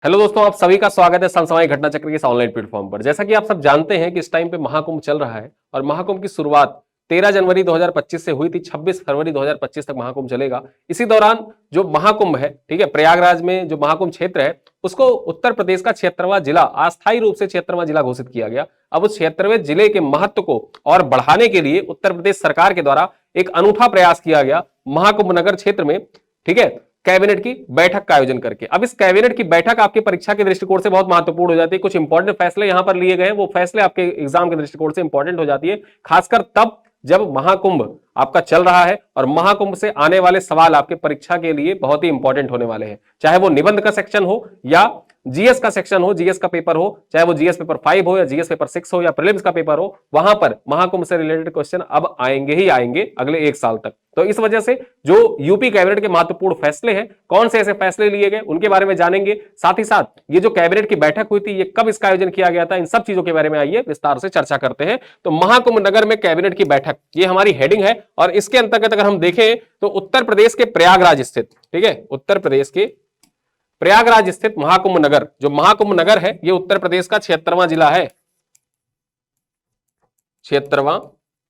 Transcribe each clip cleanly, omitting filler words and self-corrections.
Hello दोस्तों, आप सभी का स्वागत है समसामयिक घटना चक्र के इस ऑनलाइन प्लेटफॉर्म पर। जैसा कि आप सब जानते हैं कि इस टाइम पे महाकुंभ चल रहा है और महाकुंभ की शुरुआत 13 जनवरी 2025 से हुई थी। 26 फरवरी 2025 तक महाकुंभ चलेगा। इसी दौरान जो महाकुंभ है, ठीक है, प्रयागराज में जो महाकुंभ क्षेत्र है उसको उत्तर प्रदेश का 76वां जिला, अस्थायी रूप से 76वां जिला घोषित किया गया। अब उस 76वें जिले के महत्व को और बढ़ाने के लिए उत्तर प्रदेश सरकार के द्वारा एक अनूठा प्रयास किया गया महाकुंभ नगर क्षेत्र में, ठीक है, कैबिनेट की बैठक का आयोजन करके। अब इस कैबिनेट की बैठक आपकी परीक्षा के दृष्टिकोण से बहुत महत्वपूर्ण हो जाती है। कुछ इंपॉर्टेंट फैसले यहां पर लिए गए, वो फैसले आपके एग्जाम के दृष्टिकोण से इंपॉर्टेंट हो जाती है, खासकर तब जब महाकुंभ आपका चल रहा है और महाकुंभ से आने वाले सवाल आपके परीक्षा के लिए बहुत ही इंपॉर्टेंट होने वाले हैं। चाहे वो निबंध का सेक्शन हो या जीएस का सेक्शन हो, जीएस का पेपर हो, चाहे वो जीएस पेपर 5 हो या जीएस पेपर 6 हो या प्रीलिम्स का पेपर हो, वहां पर महाकुंभ से रिलेटेड क्वेश्चन अब आएंगे ही आएंगे अगले एक साल तक। तो इस वजह से जो यूपी कैबिनेट के महत्वपूर्ण फैसले हैं, कौन से ऐसे फैसले लिए गए उनके बारे में जानेंगे। साथ ही साथ ये जो कैबिनेट की बैठक हुई थी, ये कब इसका आयोजन किया गया था, इन सब चीजों के बारे में आइए विस्तार से चर्चा करते हैं। तो महाकुंभ नगर में कैबिनेट की बैठक, ये हमारी हेडिंग है और इसके अंतर्गत अगर हम देखें तो उत्तर प्रदेश के प्रयागराज स्थित, ठीक है, उत्तर प्रदेश के प्रयागराज स्थित महाकुंभ नगर, जो महाकुंभ नगर है ये उत्तर प्रदेश का 76वां जिला है, 76वां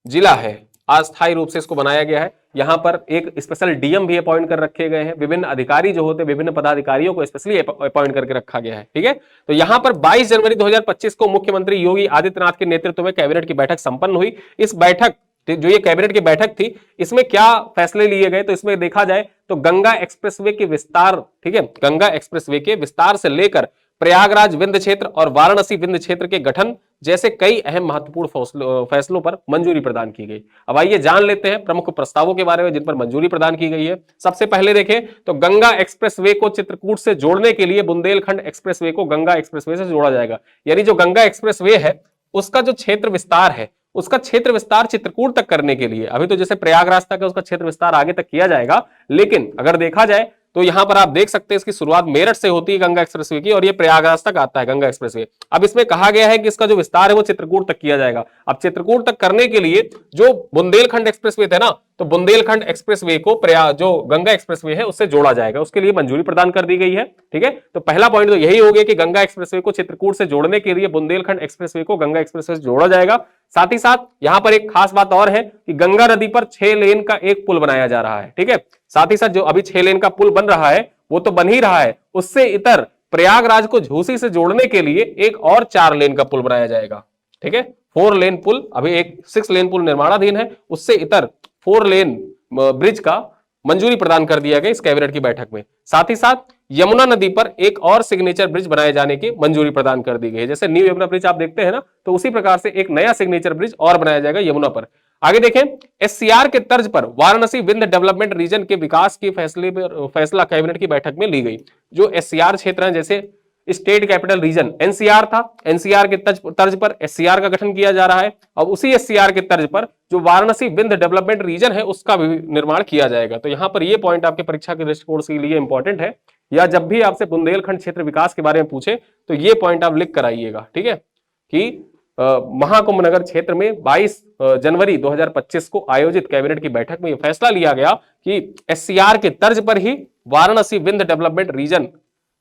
जिला है। अस्थायी रूप से इसको बनाया गया है। यहां पर एक स्पेशल डीएम भी अपॉइंट कर रखे गए हैं। विभिन्न अधिकारी जो होते हैं, विभिन्न पदाधिकारियों को स्पेशली अपॉइंट करके रखा गया है, ठीक है। तो यहां पर 22 जनवरी 2025 को मुख्यमंत्री योगी आदित्यनाथ के नेतृत्व में कैबिनेट की बैठक संपन्न हुई। इस बैठक, जो ये कैबिनेट की बैठक थी, इसमें क्या फैसले लिए गए तो इसमें देखा जाए तो गंगा एक्सप्रेसवे के विस्तार, ठीक है, गंगा एक्सप्रेसवे के विस्तार से लेकर प्रयागराज विंध्य क्षेत्र और वाराणसी विंध्य क्षेत्र के गठन जैसे कई अहम महत्वपूर्ण फैसलों पर मंजूरी प्रदान की गई। अब आइए जान लेते हैं प्रमुख प्रस्तावों के बारे में जिन पर मंजूरी प्रदान की गई है। सबसे पहले देखें तो गंगा एक्सप्रेसवे को चित्रकूट से जोड़ने के लिए बुंदेलखंड एक्सप्रेसवे को गंगा एक्सप्रेसवे से जोड़ा जाएगा। यानी जो गंगा एक्सप्रेसवे है उसका जो क्षेत्र विस्तार है, उसका क्षेत्र विस्तार चित्रकूट तक करने के लिए, अभी तो जैसे प्रयागराज तक है उसका क्षेत्र विस्तार आगे तक किया जाएगा, लेकिन अगर देखा जाए तो यहां पर आप देख सकते हैं इसकी शुरुआत मेरठ से होती है गंगा एक्सप्रेसवे की और ये प्रयागराज तक आता है गंगा एक्सप्रेसवे। अब इसमें कहा गया है कि इसका जो विस्तार है वो चित्रकूट तक किया जाएगा। अब चित्रकूट तक करने के लिए जो बुंदेलखंड एक्सप्रेसवे थे ना, तो बुंदेलखंड एक्सप्रेसवे को जो गंगा एक्सप्रेसवे है उससे जोड़ा जाएगा, उसके लिए मंजूरी प्रदान कर दी गई है, ठीक है। तो पहला पॉइंट तो यही हो गया कि गंगा एक्सप्रेसवे को चित्रकूट से जोड़ने के लिए बुंदेलखंड एक्सप्रेसवे को गंगा एक्सप्रेसवे से जोड़ा जाएगा। साथ ही साथ यहां पर एक खास बात और है कि गंगा नदी पर 6 लेन का एक पुल बनाया जा रहा है, ठीक है। साथ ही साथ जो अभी 6 लेन का पुल बन रहा है वो तो बन ही रहा है, उससे इतर प्रयागराज को झूसी से जोड़ने के लिए एक और 4 लेन का पुल बनाया जाएगा, ठीक है। 4 लेन पुल, अभी एक 6 लेन पुल निर्माणाधीन है, उससे इतर 4 लेन ब्रिज का मंजूरी प्रदान कर दिया गया इस कैबिनेट की बैठक में। साथ ही साथ यमुना नदी पर एक और सिग्नेचर ब्रिज बनाए जाने की मंजूरी प्रदान कर दी गई है। जैसे न्यू यमुना ब्रिज आप देखते हैं ना, तो उसी प्रकार से एक नया सिग्नेचर ब्रिज और बनाया जाएगा यमुना पर। आगे देखें, एससीआर के तर्ज पर वाराणसी विंध्य डेवलपमेंट रीजन के विकास के फैसला कैबिनेट की बैठक में ली गई। जो एससीआर क्षेत्र है, जैसे स्टेट कैपिटल रीजन एनसीआर था, एनसीआर के तर्ज पर एससीआर का गठन किया जा रहा है। अब उसी एससीआर के तर्ज पर जो वाराणसी विंध्य डेवलपमेंट रीजन है उसका भी निर्माण किया जाएगा। तो यहां पर यह पॉइंट आपके परीक्षा के दृष्टिकोण के लिए इंपॉर्टेंट है, या जब भी आपसे बुंदेलखंड क्षेत्र विकास के बारे में पूछे तो ये पॉइंट आप लिख कर आइएगा, ठीक है, कि महाकुंभ नगर क्षेत्र में 22 जनवरी 2025 को आयोजित कैबिनेट की बैठक में यह फैसला लिया गया कि एससीआर के तर्ज पर ही वाराणसी विंध्य डेवलपमेंट रीजन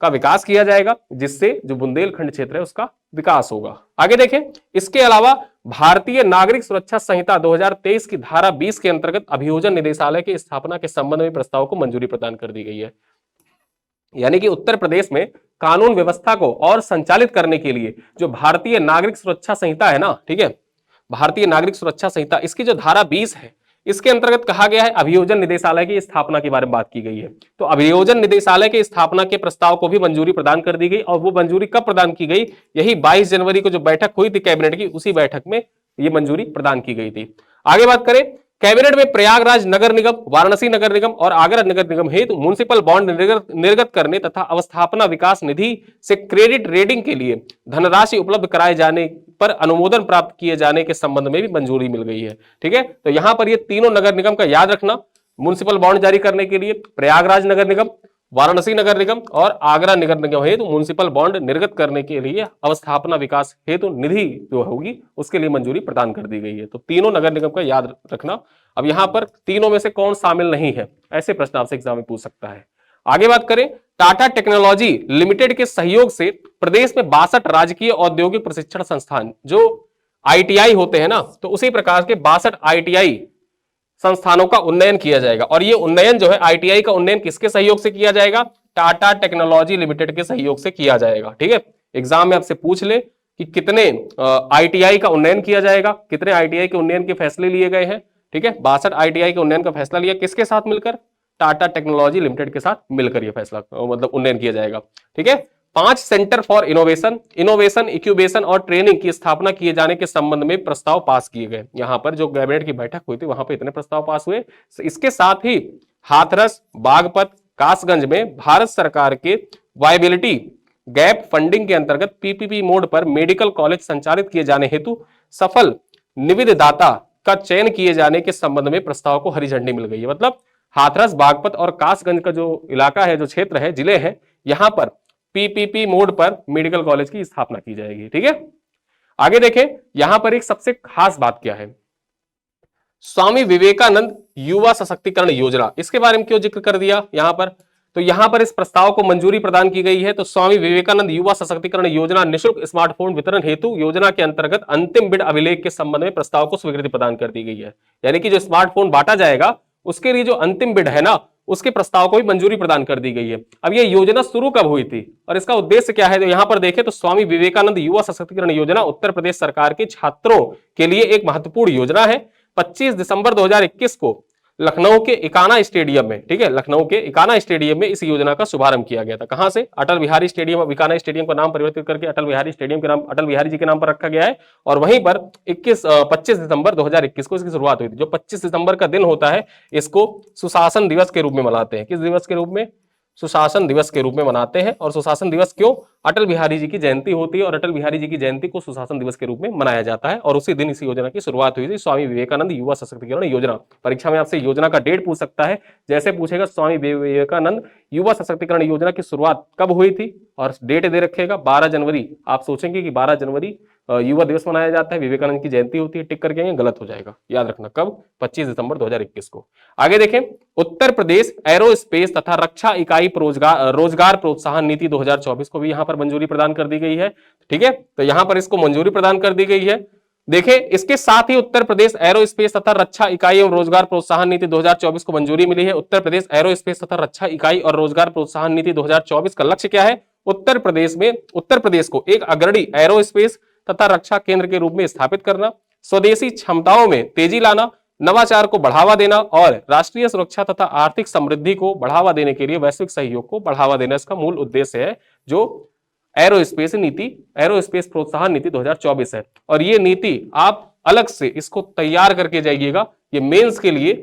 का विकास किया जाएगा, जिससे जो बुंदेलखंड क्षेत्र है उसका विकास होगा। आगे देखें, इसके अलावा भारतीय नागरिक सुरक्षा संहिता 2023 की धारा 20 के अंतर्गत अभियोजन निदेशालय की स्थापना के संबंध में प्रस्ताव को मंजूरी प्रदान कर दी गई है। यानी कि उत्तर प्रदेश में कानून व्यवस्था को और संचालित करने के लिए जो भारतीय नागरिक सुरक्षा संहिता है ना, ठीक है, भारतीय नागरिक सुरक्षा संहिता, इसकी जो धारा 20 है, इसके अंतर्गत कहा गया है अभियोजन निदेशालय की स्थापना के बारे में बात की गई है। तो अभियोजन निदेशालय की स्थापना के प्रस्ताव को भी मंजूरी प्रदान कर दी गई। और वो मंजूरी कब प्रदान की गई? यही 22 जनवरी को जो बैठक हुई थी कैबिनेट की, उसी बैठक में ये मंजूरी प्रदान की गई थी। आगे बात करें, कैबिनेट में प्रयागराज नगर निगम, वाराणसी नगर निगम और आगरा नगर निगम हेतु म्युनिसिपल बॉन्ड निर्गत करने तथा अवस्थापना विकास निधि से क्रेडिट रेटिंग के लिए धनराशि उपलब्ध कराए जाने पर अनुमोदन प्राप्त किए जाने के संबंध में भी मंजूरी मिल गई है, ठीक है। तो यहां पर ये तीनों नगर निगम का याद रखना, म्युनिसिपल बॉन्ड जारी करने के लिए प्रयागराज नगर निगम, वाराणसी नगर निगम और आगरा नगर निगम हेतु म्युनिसिपल बॉन्ड निर्गत करने के लिए अवस्थापना विकास हेतु निधि जो होगी उसके लिए मंजूरी प्रदान कर दी गई है। तो तीनों नगर निगम का याद रखना। अब यहां पर तीनों में से कौन शामिल नहीं है, ऐसे प्रश्न आपसे एग्जाम में पूछ सकता है। आगे बात करें, टाटा टेक्नोलॉजी लिमिटेड के सहयोग से प्रदेश में 62 राजकीय औद्योगिक प्रशिक्षण संस्थान, जो आईटीआई होते हैं ना, तो उसी प्रकार के 62 आईटीआई संस्थानों का उन्नयन किया जाएगा। और ये उन्नयन जो है, आईटीआई का उन्नयन किसके सहयोग से किया जाएगा? टाटा टेक्नोलॉजी लिमिटेड के सहयोग से किया जाएगा। ठीक है, एग्जाम में आपसे पूछ ले कि कितने आईटीआई का उन्नयन किया जाएगा, कितने आईटीआई के उन्नयन के फैसले लिए गए हैं। ठीक है, 62 आईटीआई के उन्नयन का फैसला लिया किसके साथ मिलकर? टाटा टेक्नोलॉजी लिमिटेड के साथ मिलकर यह फैसला मतलब उन्नयन किया जाएगा। ठीक है, 5 सेंटर फॉर इनोवेशन इंक्यूबेशन और ट्रेनिंग की स्थापना किए जाने के संबंध में प्रस्ताव पास किए गए। यहां पर जो कैबिनेट की बैठक हुई थी वहां पर इतने प्रस्ताव पास हुए। इसके साथ ही हाथरस, बागपत, कासगंज में भारत सरकार के वायबिलिटी गैप फंडिंग के अंतर्गत पीपीपी मोड पर मेडिकल कॉलेज संचालित किए जाने हेतु सफल निविदाता का चयन किए जाने के संबंध में प्रस्ताव को हरी झंडी मिल गई है। मतलब हाथरस, बागपत और कासगंज का जो इलाका है, जो क्षेत्र है, जिले हैं, यहां पर पीपीपी मोड पर मेडिकल कॉलेज की स्थापना की जाएगी। ठीक है, आगे देखें, यहां पर एक सबसे खास बात क्या है, स्वामी विवेकानंद युवा सशक्तिकरण योजना, इसके बारे में क्यों जिक्र कर दिया यहां पर? तो यहां पर इस प्रस्ताव को मंजूरी प्रदान की गई है। तो स्वामी विवेकानंद युवा सशक्तिकरण योजना निःशुल्क स्मार्टफोन वितरण हेतु योजना के अंतर्गत अंतिम बिड अभिलेख के संबंध में प्रस्ताव को स्वीकृति प्रदान कर दी गई है। यानी कि जो स्मार्टफोन बांटा जाएगा उसके लिए जो अंतिम बिड है ना, उसके प्रस्ताव को भी मंजूरी प्रदान कर दी गई है। अब यह योजना शुरू कब हुई थी और इसका उद्देश्य क्या है? तो यहां पर देखें तो स्वामी विवेकानंद युवा सशक्तिकरण योजना उत्तर प्रदेश सरकार के छात्रों के लिए एक महत्वपूर्ण योजना है। 25 दिसंबर 2021 को लखनऊ के इकाना स्टेडियम में, ठीक है, लखनऊ के इकाना स्टेडियम में इस योजना का शुभारंभ किया गया था। कहां से? अटल बिहारी स्टेडियम। अब इकाना स्टेडियम का नाम परिवर्तित करके अटल बिहारी स्टेडियम के नाम, अटल बिहारी जी के नाम पर रखा गया है। और वहीं पर 25 दिसंबर 2021 को इसकी शुरुआत हुई थी। जो 25 दिसंबर का दिन होता है, इसको सुशासन दिवस के रूप में मनाते हैं। किस दिवस के रूप में? सुशासन दिवस के रूप में मनाते हैं। और सुशासन दिवस क्यों? अटल बिहारी जी की जयंती होती है और अटल बिहारी जी की जयंती को सुशासन दिवस के रूप में मनाया जाता है। और उसी दिन इस योजना की शुरुआत हुई थी, स्वामी विवेकानंद युवा सशक्तिकरण योजना। परीक्षा में आपसे योजना का डेट पूछ सकता है। जैसे पूछेगा स्वामी विवेकानंद युवा सशक्तिकरण योजना की शुरुआत कब हुई थी और डेट दे रखेगा 12 जनवरी। आप सोचेंगे कि 12 जनवरी युवा दिवस मनाया जाता है, विवेकानंद की जयंती होती है, टिक करके आएंगे, गलत हो जाएगा। याद रखना कब? 25 दिसंबर 2021 को। आगे देखें, उत्तर प्रदेश एरोस्पेस तथा रक्षा इकाई रोजगार प्रोत्साहन नीति 2024 को भी यहां पर मंजूरी प्रदान कर दी गई है। ठीक है, तो यहां पर इसको मंजूरी प्रदान कर दी गई है। देखिए, इसके साथ ही उत्तर प्रदेश एरोस्पेस तथा रक्षा इकाई एवं रोजगार प्रोत्साहन नीति 2024 को मंजूरी मिली है। उत्तर प्रदेश एरोस्पेस तथा रक्षा इकाई और रोजगार प्रोत्साहन नीति 2024 का लक्ष्य क्या है? उत्तर प्रदेश को एक अग्रणी एरोस्पेस तथा रक्षा केंद्र के रूप में स्थापित करना, स्वदेशी क्षमताओं में तेजी लाना, नवाचार को बढ़ावा देना और राष्ट्रीय सुरक्षा तथा आर्थिक समृद्धि को बढ़ावा देने के लिए वैश्विक सहयोग को बढ़ावा देना इसका मूल उद्देश्य है, जो एरोस्पेस प्रोत्साहन नीति 2024 है। और ये नीति आप अलग से इसको तैयार करके जाइएगा, ये मेंस के लिए।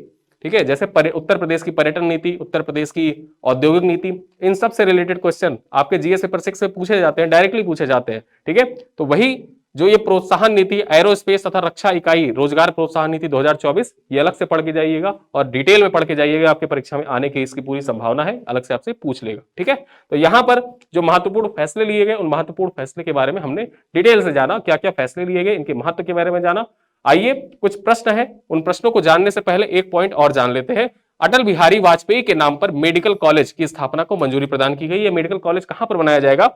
ठीक है, जैसे उत्तर प्रदेश की पर्यटन नीति, उत्तर प्रदेश की औद्योगिक नीति, इन सब से रिलेटेड क्वेश्चन आपके जीएस पेपर 6 से पूछे जाते हैं, डायरेक्टली पूछे जाते हैं। ठीक है, तो वही जो ये प्रोत्साहन नीति एरोस्पेस तथा रक्षा इकाई रोजगार प्रोत्साहन नीति 2024, ये अलग से पढ़ के जाइएगा और डिटेल में पढ़ के जाइएगा। आपके परीक्षा में आने की इसकी पूरी संभावना है, अलग से आपसे पूछ लेगा। ठीक है, तो यहां पर जो महत्वपूर्ण फैसले लिए गए, उन महत्वपूर्ण फैसले के बारे में हमने डिटेल से जाना, क्या क्या फैसले लिए गए, इनके महत्व के बारे में जाना। आइए, कुछ प्रश्न है, उन प्रश्नों को जानने से पहले एक पॉइंट और जान लेते हैं। अटल बिहारी वाजपेयी के नाम पर मेडिकल कॉलेज की स्थापना को मंजूरी प्रदान की गई है। मेडिकल कॉलेज कहां पर बनाया जाएगा?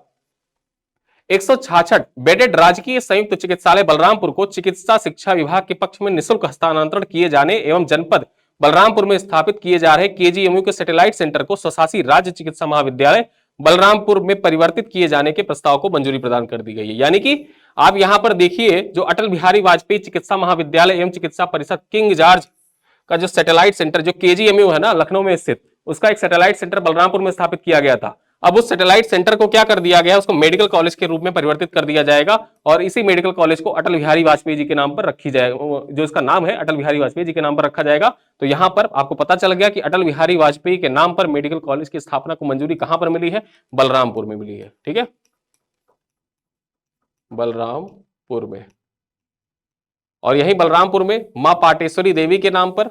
166 बेडेड राजकीय संयुक्त चिकित्सालय बलरामपुर को चिकित्सा शिक्षा विभाग के पक्ष में निःशुल्क हस्तांतरण किए जाने एवं जनपद बलरामपुर में स्थापित किए जा रहे केजीएमयू के सैटेलाइट सेंटर को स्वशासी राज्य चिकित्सा महाविद्यालय बलरामपुर में परिवर्तित किए जाने के प्रस्ताव को मंजूरी प्रदान कर दी गई है। यानी कि आप यहां पर देखिए, जो अटल बिहारी वाजपेयी चिकित्सा महाविद्यालय एवं चिकित्सा परिषद किंग जॉर्ज का जो सैटेलाइट सेंटर, जो केजीएमयू है ना लखनऊ में स्थित, उसका एक सैटेलाइट सेंटर बलरामपुर में स्थापित किया गया था। अब उस सैटेलाइट सेंटर को क्या कर दिया गया? उसको मेडिकल कॉलेज के रूप में परिवर्तित कर दिया जाएगा और इसी मेडिकल कॉलेज को अटल बिहारी वाजपेयी जी के नाम पर रखी जाएगा, जो इसका नाम है अटल बिहारी वाजपेयी जी के नाम पर रखा जाएगा। तो यहां पर आपको पता चल गया कि अटल बिहारी वाजपेयी के नाम पर मेडिकल कॉलेज की स्थापना को मंजूरी कहां पर मिली है? बलरामपुर में मिली है। ठीक है, बलरामपुर में। और यही बलरामपुर में मां पाटेश्वरी देवी के नाम पर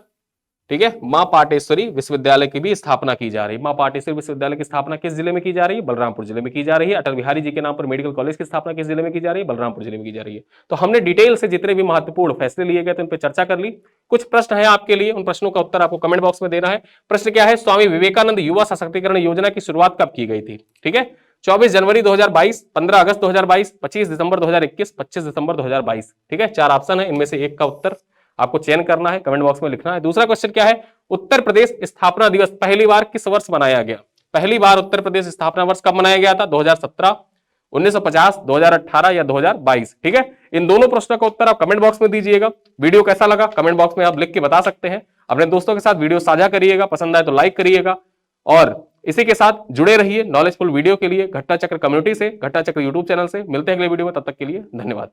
ठीक है। मां पाटेश्वरी विश्वविद्यालय की भी स्थापना की जा रही है। मां पाटेश्वरी विश्वविद्यालय की स्थापना किस जिले में की जा रही है? बलरामपुर जिले में की जा रही है। अटल बिहारी जी के नाम पर मेडिकल कॉलेज की स्थापना किस जिले में की जा रही है? बलरामपुर जिले में की जा रही है। तो हमने डिटेल से जितने भी महत्वपूर्ण फैसले लिए गए थे उन पर चर्चा कर ली। कुछ प्रश्न है आपके लिए, उन प्रश्नों का उत्तर आपको कमेंट बॉक्स में देना है। प्रश्न क्या है? स्वामी विवेकानंद युवा सशक्तिकरण योजना की शुरुआत कब की गई थी? ठीक है, 24 जनवरी 2022, 15 अगस्त 2022, 25 दिसंबर 2021, 25 दिसंबर 2022। ठीक है, 4 ऑप्शन है, इनमें से एक का उत्तर आपको चयन करना है, कमेंट बॉक्स में लिखना है। दूसरा क्वेश्चन क्या है? उत्तर प्रदेश स्थापना दिवस पहली बार किस वर्ष मनाया गया? पहली बार उत्तर प्रदेश स्थापना वर्ष कब मनाया गया था? 2017, 1950, 2018 या 2022? ठीक है, इन दोनों प्रश्नों का उत्तर आप कमेंट बॉक्स में दीजिएगा। वीडियो कैसा लगा कमेंट बॉक्स में आप लिख के बता सकते हैं। अपने दोस्तों के साथ वीडियो साझा करिएगा, पसंद आए तो लाइक करिएगा और इसी के साथ जुड़े रहिए नॉलेजफुल वीडियो के लिए घट्टा चक्र कम्युनिटी से, घट्टा चक्र यूट्यूब चैनल से। मिलते हैं अगले वीडियो में, तब तक के लिए धन्यवाद।